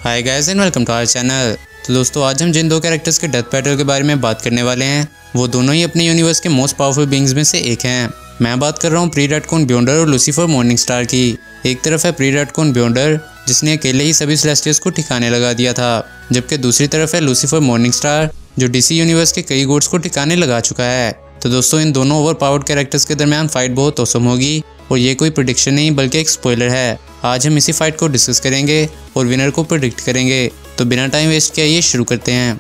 Hi guys and welcome to our channel. तो दोस्तों आज हम जिन दो कैरेक्टर्स के डेथ पैटर्न के बारे में बात करने वाले हैं वो दोनों ही अपने यूनिवर्स के मोस्ट पावरफुल बीइंग्स में से एक हैं। मैं बात कर रहा हूँ प्री रेडकॉन बियॉन्डर और लूसीफर मॉर्निंगस्टार की। एक तरफ है प्री रेडकॉन बियॉन्डर जिसने अकेले ही सभी सेलेस्टियल्स को ठिकाने लगा दिया था, जबकि दूसरी तरफ है लूसीफर मॉर्निंगस्टार जो डीसी यूनिवर्स के कई गॉड्स को ठिकाने लगा चुका है। तो दोस्तों इन दोनों ओवर पावर्ड कैरेक्टर्स के दरमियान फाइट बहुत औसम होगी और ये कोई प्रेडिक्शन नहीं बल्कि एक स्पॉइलर है। आज हम इसी फाइट को डिस्कस करेंगे और विनर को प्रेडिक्ट करेंगे। तो बिना टाइम वेस्ट किए ये शुरू करते हैं।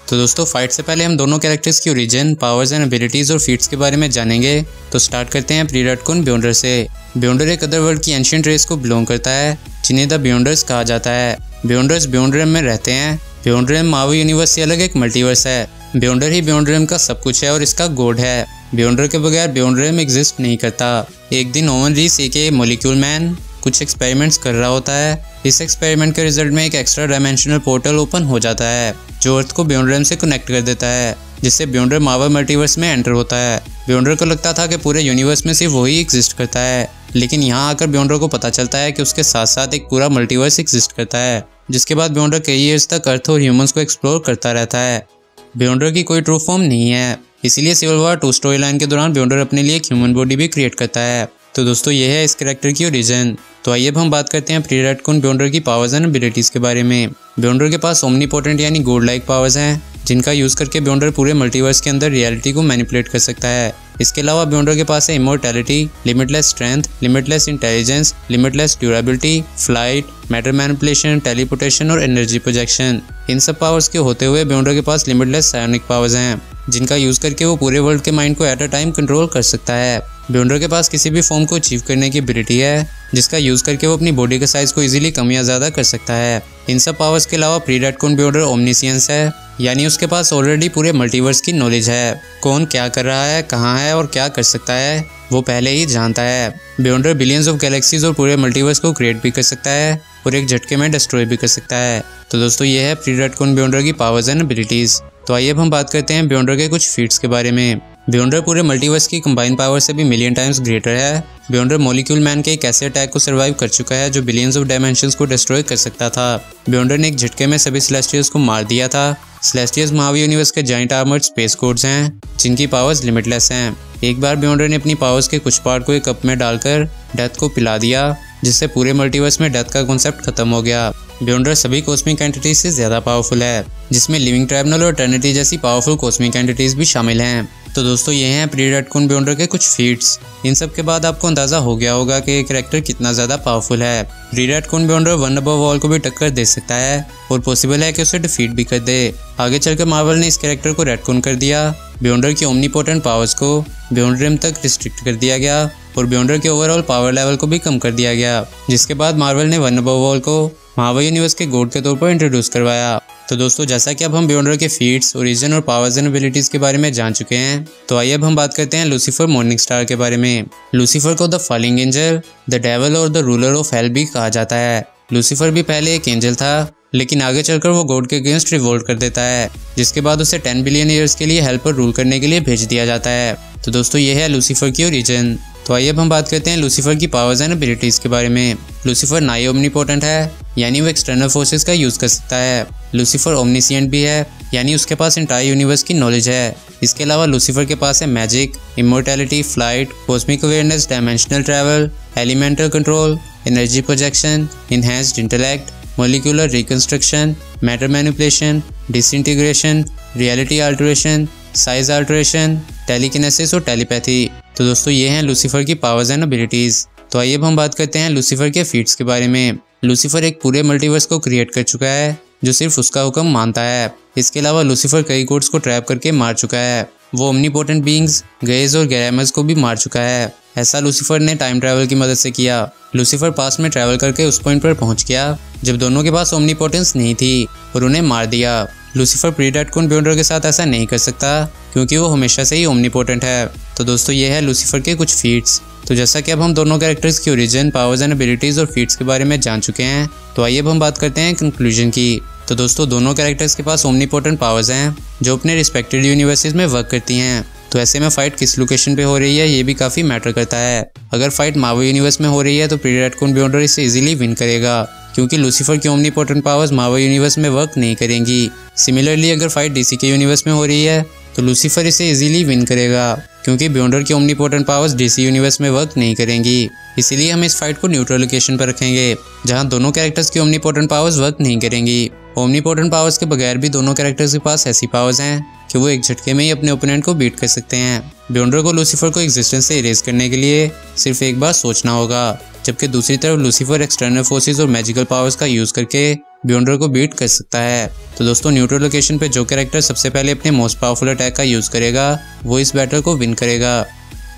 तो दोस्तों फाइट से पहले हम दोनों कैरेक्टर्स की ओरिजिन, पावर्स एंड एबिलिटीज और फीट्स के बारे में जानेंगे। तो स्टार्ट करते हैं प्री रेडकॉन बियॉन्डर से। बियॉन्डर एक अदर वर्ल्ड की एंशिएंट रेस को बिलोंग करता है जिन्हें द बियॉन्डर्स कहा जाता है। बियॉन्डर्स बियॉन्डरियम में रहते हैं। बियॉन्डरियम मार्वल यूनिवर्स से अलग एक मल्टीवर्स है। बियॉन्डर ही बियॉन्डरियम का सब कुछ है और इसका गॉड है। बियॉन्डर के बगैर बियॉन्डरियम एग्जिस्ट नहीं करता। एक दिन ओवन रीस के मॉलिक्यूल मैन कुछ एक्सपेरिमेंट्स कर रहा होता है। इस एक्सपेरिमेंट के रिजल्ट में एक एक्स्ट्रा डायमेंशनल पोर्टल ओपन हो जाता है जो अर्थ को बियॉन्डरियम से कनेक्ट कर देता है, जिससे बियॉन्डर मार्वल मल्टीवर्स में एंटर होता है। बियॉन्डर को लगता था कि पूरे यूनिवर्स में सिर्फ वही एग्जिस्ट करता है, लेकिन यहाँ आकर बियॉन्डर को पता चलता है कि उसके साथ साथ एक पूरा मल्टीवर्स एग्जिस्ट करता है। जिसके बाद बियॉन्डर कई ईयर्स तक अर्थ और ह्यूमंस को एक्सप्लोर करता रहता है। बियॉन्डर की कोई ट्रू फॉर्म नहीं है, इसीलिए सिविल वॉर 2 स्टोरी लाइन के दौरान बियॉन्डर अपने लिए एक ह्यूमन बॉडी भी क्रिएट करता है। तो दोस्तों ये है इस कैरेक्टर की ओरिजिन। तो आइए अब हम बात करते हैं प्री रेडकॉन बियॉन्डर की पावर्स एंड एबिलिटीज के बारे में। बियॉन्डर के पास ओमनीपोटेंट यानी गॉड लाइक पावर्स हैं जिनका यूज करके बियॉन्डर पूरे मल्टीवर्स के अंदर रियलिटी को मैनिपुलेट कर सकता है। इसके अलावा बियॉन्डर के पास है immortality, limitless strength, limitless intelligence, limitless durability, flight, matter manipulation, teleportation और एनर्जी प्रोजेक्शन। इन सब पावर्स के होते हुए बियॉन्डर के पास लिमिटलेस सायोनिक पावर्स हैं जिनका यूज करके वो पूरे वर्ल्ड के माइंड को एट अ टाइम कंट्रोल कर सकता है। बियॉन्डर के पास किसी भी फॉर्म को अचीव करने की एबिलिटी है जिसका यूज करके वो अपनी बॉडी के साइज को इजीली कम या ज्यादा कर सकता है। इन सब पावर्स के अलावा प्री रेडकॉन बियॉन्डर ओमनिशियंस है, यानी उसके पास ऑलरेडी पूरे मल्टीवर्स की नॉलेज है। कौन क्या कर रहा है, कहाँ है और क्या कर सकता है वो पहले ही जानता है। बियॉन्डर बिलियंस ऑफ गैलेक्सीज और पूरे मल्टीवर्स को क्रिएट भी कर सकता है और एक झटके में डिस्ट्रॉय भी कर सकता है। तो दोस्तों ये है प्री रेडकॉन बियॉन्डर की पावर्स एंड एबिलिटीज। तो आइए अब हम बात करते हैं बियॉन्डर के कुछ फीट्स के बारे में। बियॉन्डर पूरे मल्टीवर्स की कंबाइन पावर से भी मिलियन टाइम्स ग्रेटर है। बियॉन्डर मॉलिक्यूल मैन के एक ऐसे अटैक को सर्वाइव कर चुका है जो बिलियंस ऑफ डायमेंशंस को डिस्ट्रॉय कर सकता था। बियॉन्डर ने एक झटके में सभी सेलेस्टियल्स को मार दिया था। सेलेस्टियल्स मार्वल यूनिवर्स के जाइंट आर्मर्ड स्पेस गॉड्स हैं जिनकी पावर्स लिमिटलेस हैं। एक बार बियॉन्डर ने अपनी पावर्स के कुछ पार्ट को एक कप में डालकर डेथ को पिला दिया, जिससे पूरे मल्टीवर्स में डेथ का कॉन्सेप्ट खत्म हो गया। बियॉन्डर सभी कॉस्मिक एंटिटीज से ज्यादा पावरफुल है, जिसमें लिविंग ट्राइब्यूनल और एटर्निटी जैसी पावरफुल कॉस्मिक एंटिटीज भी शामिल हैं। तो दोस्तों ये हैं प्री रेडकॉन बियॉन्डर के कुछ फीट्स। इन सब के बाद आपको अंदाजा हो गया होगा कि कैरेक्टर कितना ज्यादा पावरफुल है। Predacon Beyonder one above all को भी टक्कर दे सकता है और पॉसिबल है कि उसे डिफीट भी कर दे। आगे चलकर मार्वल ने इस कैरेक्टर को रेडकॉन कर दिया। बियॉन्डर की ओमनीपोटेंट पावर्स को बियॉन्डरियम तक रिस्ट्रिक्ट कर दिया गया और बियॉन्डर के ओवरऑल पावर लेवल को भी कम कर दिया गया, जिसके बाद मार्वल ने वन अबव ऑल को मार्वल यूनिवर्स के गॉड के तौर पर इंट्रोड्यूस करवाया। तो दोस्तों जैसा कि अब हम बियॉन्डर के फीट्स, ओरिजिन और पावर्स एंड एबिलिटीज के बारे में जान चुके हैं, तो आइए अब हम बात करते हैं लूसीफर मॉर्निंगस्टार के बारे में। लूसीफर को the falling angel, the devil और द रूलर ऑफ हेल भी कहा जाता है। लूसीफर भी पहले एक एंजल था, लेकिन आगे चलकर वो गॉड के अगेंस्ट रिवोल्ट कर देता है, जिसके बाद उसे 10 बिलियन ईयर्स के लिए हेल पर रूल करने के लिए भेज दिया जाता है। तो दोस्तों ये है लूसीफर की ओरिजिन। तो आइए अब हम बात करते हैं लूसीफर की पावर्स एंड एबिलिटीज के बारे में। लूसीफर नाई ओमनीपोटेंट है, यानी वो एक्सटर्नल फोर्सेस का यूज कर सकता है। लूसीफर ओमनिशिएंट भी है, यानी उसके पास एंटायर यूनिवर्स की नॉलेज है। इसके अलावा लूसीफर के पास है magic, immortality, flight, cosmic awareness, dimensional travel, elemental control, energy projection, enhanced intellect, molecular reconstruction, matter manipulation, disintegration, reality alteration, size alteration, telekinesis और टेलीपैथी। तो दोस्तों ये हैं लूसीफर की पावर्स एंड एबिलिटीज। तो आइए अब हम बात करते हैं लूसीफर के फीट्स के बारे में। लूसीफर एक पूरे मल्टीवर्स को क्रिएट कर चुका है जो सिर्फ उसका हुक्म मानता है। इसके अलावा लूसीफर कई गॉड्स को ट्रैप करके मार चुका है। वो ओमनीपोटेंट बीइंग्स, गेज और गैरामस को भी मार चुका है। ऐसा लूसीफर ने टाइम ट्रैवल की मदद से किया। लूसीफर पास में ट्रैवल करके उस पॉइंट पर पहुंच गया जब दोनों के पास ओमनीपोटेंस नहीं थी और उन्हें मार दिया। लूसीफर प्री रेडकॉन बियॉन्डर के साथ ऐसा नहीं कर सकता क्योंकि वो हमेशा से ही ओमनीपोटेंट है। तो दोस्तों ये है लूसीफर के कुछ फीट्स। तो जैसा कि अब हम दोनों कैरेक्टर्स की ओरिजिन, पावर्स एंड एबिलिटीज और फीट्स के बारे में जान चुके हैं, तो आइए अब हम बात करते हैं कंक्लूजन की। तो दोस्तों दोनों कैरेक्टर्स के पास ओमनीपोटेंट पावर्स हैं जो अपने रिस्पेक्टेड यूनिवर्सेस में वर्क करती हैं। तो ऐसे में फाइट किस लोकेशन पे हो रही है ये भी काफ़ी मैटर करता है। अगर फाइट मार्वल यूनिवर्स में हो रही है तो प्री रेडकॉन बियॉन्डर इसे इजीली विन करेगा, क्योंकि लूसीफर की ओमनीपोटेंट पावर्स मार्वल यूनिवर्स में वर्क नहीं करेंगी। सिमिलरली अगर फाइट डीसी के यूनिवर्स में हो रही है तो लूसीफर इसे इजीली विन करेगा, क्योंकि बियॉन्डर की ओमनीपोटेंट पावर्स डीसी यूनिवर्स में वर्क नहीं करेंगी। इसीलिए हम इस फाइट को न्यूट्रल लोकेशन पर रखेंगे जहां दोनों कैरेक्टर्स की ओमनीपोटेंट पावर्स वर्क नहीं करेंगी। ओमनीपोटेंट पावर्स के बगैर भी दोनों कैरेक्टर्स के पास ऐसी पावर्स हैं कि वो एक झटके में ही अपने ओपोनेंट को बीट कर सकते हैं। बियॉन्डर को लूसीफर को एग्जिस्टेंस से इरेज करने के लिए सिर्फ एक बार सोचना होगा, जबकि दूसरी तरफ लूसीफर एक्सटर्नल फोर्सेस और मैजिकल पावर्स का यूज करके बियॉन्डर को बीट कर सकता है। तो दोस्तों न्यूट्रल लोकेशन पे जो कैरेक्टर सबसे पहले अपने मोस्ट पावरफुल अटैक का यूज करेगा वो इस बैटल को विन करेगा।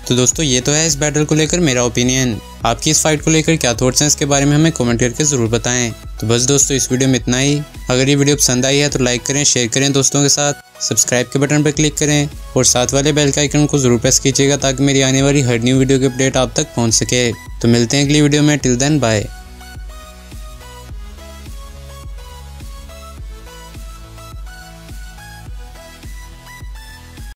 तो दोस्तों ये तो है इस बैटल को लेकर मेरा ओपिनियन। आपकी इस फाइट को लेकर क्या थॉट्स हैं इसके बारे में हमें कमेंट करके ज़रूर बताएं। तो बस दोस्तों इस वीडियो में इतना ही। अगर ये वीडियो पसंद आई है तो लाइक करें, शेयर करें दोस्तों के साथ, सब्सक्राइब के बटन पर क्लिक करें और साथ वाले बेल के आइकन को ज़रूर प्रेस कीजिएगा ताकि मेरी आने वाली हर न्यू वीडियो की अपडेट आप तक पहुँच सके। तो मिलते हैं अगली वीडियो में। Till then bye.